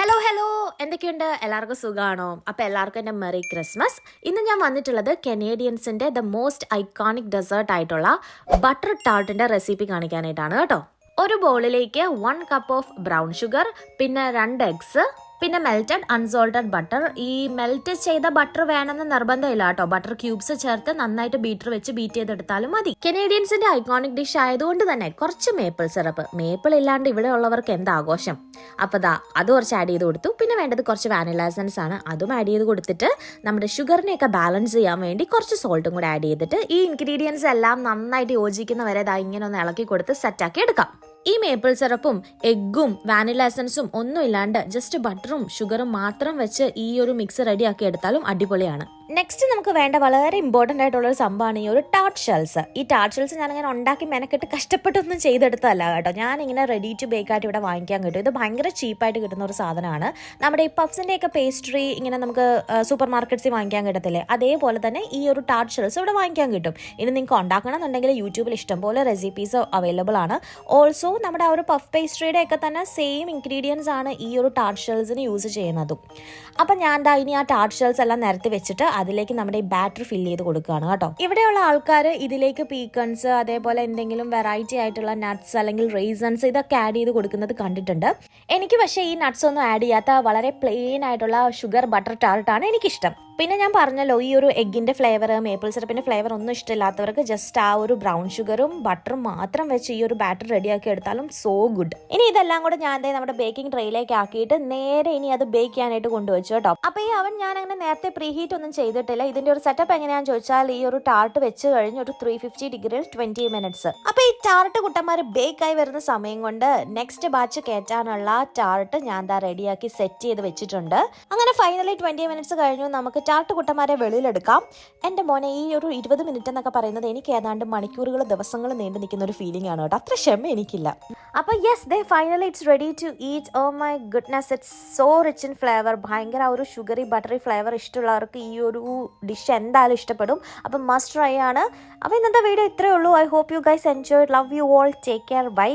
Hello എന്തൊക്കെയുണ്ട്? എല്ലാവർക്കും സുഖമാണോ? അപ്പോൾ എല്ലാവർക്കും എൻ്റെ മെറി ക്രിസ്മസ്. ഇന്ന് ഞാൻ വന്നിട്ടുള്ളത് കനേഡിയൻസിൻ്റെ ദ മോസ്റ്റ് ഐക്കോണിക് ഡെസേർട്ട് ആയിട്ടുള്ള ബട്ടർ ടാർട്ടിൻ്റെ റെസിപ്പി കാണിക്കാനായിട്ടാണ് കേട്ടോ. ഒരു ബൗളിലേക്ക് 1 കപ്പ് ഓഫ് ബ്രൗൺ ഷുഗർ, പിന്നെ 2 എഗ്സ്, പിന്നെ മെൽറ്റഡ് അൺസോൾട്ടഡ് ബട്ടർ. ഈ മെൽറ്റ് ചെയ്ത ബട്ടർ വേണമെന്ന് നിർബന്ധമില്ല കേട്ടോ. ബട്ടർ ക്യൂബ്സ് ചേർത്ത് നന്നായിട്ട് ബീറ്റർ വെച്ച് ബീറ്റ് ചെയ്തെടുത്താലും മതി. കനേഡിയൻസിന്റെ ഐക്കോണിക് ഡിഷ് ആയതുകൊണ്ട് തന്നെ കുറച്ച് മേപ്പിൾ സിറപ്പ്. മേപ്പിൾ ഇല്ലാണ്ട് ഇവിടെ ഉള്ളവർക്ക് എന്താ ആഘോഷം? അപ്പോൾ അത് കുറച്ച് ആഡ് ചെയ്ത് കൊടുത്തു. പിന്നെ വേണ്ടത് കുറച്ച് വാനില എസൻസ് ആണ്. അതും ആഡ് ചെയ്ത് കൊടുത്തിട്ട് നമ്മുടെ ഷുഗറിനെയൊക്കെ ബാലൻസ് ചെയ്യാൻ വേണ്ടി കുറച്ച് സോൾട്ടും കൂടെ ആഡ് ചെയ്തിട്ട് ഈ ഇൻഗ്രീഡിയൻസ് എല്ലാം നന്നായിട്ട് യോജിക്കുന്നവരെ ഇങ്ങനെ ഒന്ന് ഇളക്കി കൊടുത്ത് സെറ്റാക്കി എടുക്കാം. ഈ മേപ്പിൾ സിറപ്പും എഗ്ഗും വാനില എസൻസും ഒന്നും ഇല്ലാണ്ട് ജസ്റ്റ് ബട്ടറും ഷുഗറും മാത്രം വെച്ച് ഈ ഒരു മിക്സ് റെഡിയാക്കി എടുത്താലും അടിപൊളിയാണ്. നെക്സ്റ്റ് നമുക്ക് വേണ്ട വളരെ ഇമ്പോർട്ടൻ്റ് ആയിട്ടുള്ളൊരു സംഭവമാണ് ഈ ഒരു ടാർട്ട് ഷെൽസ്. ഈ ടാർട്ട് ഷെൽസ് ഞാനിങ്ങനെ ഉണ്ടാക്കി മെനക്കെട്ട് കഷ്ടപ്പെട്ടൊന്നും ചെയ്തെടുത്തതല്ല കേട്ടോ. ഞാനിങ്ങനെ റെഡി ടു ബേക്ക് ആയിട്ട് ഇവിടെ വാങ്ങിക്കാൻ കിട്ടും. ഇത് ഭയങ്കര ചീപ്പായിട്ട് കിട്ടുന്ന ഒരു സാധനമാണ്. നമ്മുടെ ഈ പഫ്സിൻ്റെയൊക്കെ പേസ്ട്രി ഇങ്ങനെ നമുക്ക് സൂപ്പർ മാർക്കറ്റ്സിൽ വാങ്ങിക്കാൻ കിട്ടത്തില്ലേ, അതേപോലെ തന്നെ ഈ ഒരു ടാർട്ട് ഷെൽസ് ഇവിടെ വാങ്ങിക്കാൻ കിട്ടും. ഇനി നിങ്ങൾക്ക് ഉണ്ടാക്കണം എന്നുണ്ടെങ്കിൽ യൂട്യൂബിൽ ഇഷ്ടംപോലെ റെസിപ്പീസ് അവൈലബിൾ ആണ്. ഓൾസോ നമ്മുടെ ആ ഒരു പഫ് പേസ്ട്രിയുടെ ഒക്കെ തന്നെ സെയിം ഇൻഗ്രീഡിയൻസ് ആണ് ഈ ഒരു ടാർട്ട് ഷെൽസിന് യൂസ് ചെയ്യുന്നതും. അപ്പം ഞാൻ ഇനി ആ ടാർട്ട് ഷെൽസ് എല്ലാം നിരത്തി വെച്ചിട്ട് അതിലേക്ക് നമ്മുടെ ഈ ബാറ്റർ ഫില്ല് ചെയ്ത് കൊടുക്കുകയാണ് കേട്ടോ. ഇവിടെയുള്ള ആൾക്കാർ ഇതിലേക്ക് പീക്കൺസ്, അതേപോലെ എന്തെങ്കിലും വെറൈറ്റി ആയിട്ടുള്ള നട്ട്സ് അല്ലെങ്കിൽ റേസൺസ് ഇതൊക്കെ ആഡ് ചെയ്ത് കൊടുക്കുന്നത് കണ്ടിട്ടുണ്ട്. എനിക്ക് പക്ഷേ ഈ നട്ട്സ് ഒന്നും ആഡ് ചെയ്യാത്ത വളരെ പ്ലെയിൻ ആയിട്ടുള്ള ഷുഗർ ബട്ടർ ടാർട്ടാണ് എനിക്കിഷ്ടം. പിന്നെ ഞാൻ പറഞ്ഞല്ലോ, ഈ ഒരു എഗ്ഗിൻ്റെ ഫ്ലേവർ, മേപ്പിൾ സിറപ്പിൻ്റെ ഫ്ലേവർ ഒന്നും ഇഷ്ടമില്ലാത്തവർക്ക് ജസ്റ്റ് ആ ഒരു ബ്രൗൺ ഷുഗറും ബട്ടറും മാത്രം വെച്ച് ഈ ഒരു ബാറ്റർ റെഡിയാക്കി എടുത്താലും സോ ഗുഡ്. ഇനി ഇതെല്ലാം കൂടെ ഞാൻ നമ്മുടെ ബേക്കിംഗ് ട്രേയിലേക്ക് ആക്കിയിട്ട് നേരെ ഇനി അത് ബേക്ക് ചെയ്യാനായിട്ട് കൊണ്ടുവച്ചു കേട്ടോ. അപ്പോൾ ഈ അവൻ ഞാൻ അങ്ങനെ നേരത്തെ പ്രീ ഹീറ്റ് ഒന്നും ചെയ്തിട്ടില്ല. ഇതിൻ്റെ ഒരു സെറ്റപ്പ് എങ്ങനെയാണെന്ന് ചോദിച്ചാൽ ഈ ഒരു ടാർട്ട് വെച്ച് കഴിഞ്ഞ് ഒരു 350 ഡിഗ്രിയിൽ 20 മിനിറ്റ്സ്. അപ്പോൾ ഈ ടാർട്ട് കുട്ടന്മാർ ബേക്കായി വരുന്ന സമയം കൊണ്ട് നെക്സ്റ്റ് ബാച്ച് കയറ്റാനുള്ള ടാർട്ട് ഞാൻ റെഡിയാക്കി സെറ്റ് ചെയ്ത് വെച്ചിട്ടുണ്ട്. അങ്ങനെ ഫൈനലി 20 മിനിറ്റ്സ് കഴിഞ്ഞു. നമുക്ക് ടാർട്ട് കുട്ടന്മാരെ വെളിയിലെടുക്കാം. എൻ്റെ മോനെ, ഈ ഒരു 20 മിനിറ്റ് എന്നൊക്കെ പറയുന്നത് എനിക്ക് ഏതാണ്ട് മണിക്കൂറുകൾ, ദിവസങ്ങൾ നീണ്ടു നിൽക്കുന്ന ഒരു ഫീലിംഗ് ആണ് കേട്ടോ. അത്ര ക്ഷമ എനിക്കില്ല. അപ്പോൾ yes, finally it's ready to eat. Oh my goodness, it's so rich in flavour. ഭയങ്കര ഒരു ഷുഗറി ബട്ടറി ഫ്ലേവർ ഇഷ്ടമുള്ളവർക്ക് ഈ ഒരു ഡിഷ് എന്തായാലും ഇഷ്ടപ്പെടും. അപ്പം മസ്റ്റ് ട്രൈ ആണ്. അപ്പോൾ ഇന്നത്തെ വീഡിയോ ഇത്രയേ ഉള്ളൂ. I hope you guys enjoy. Love you all. Take care. By.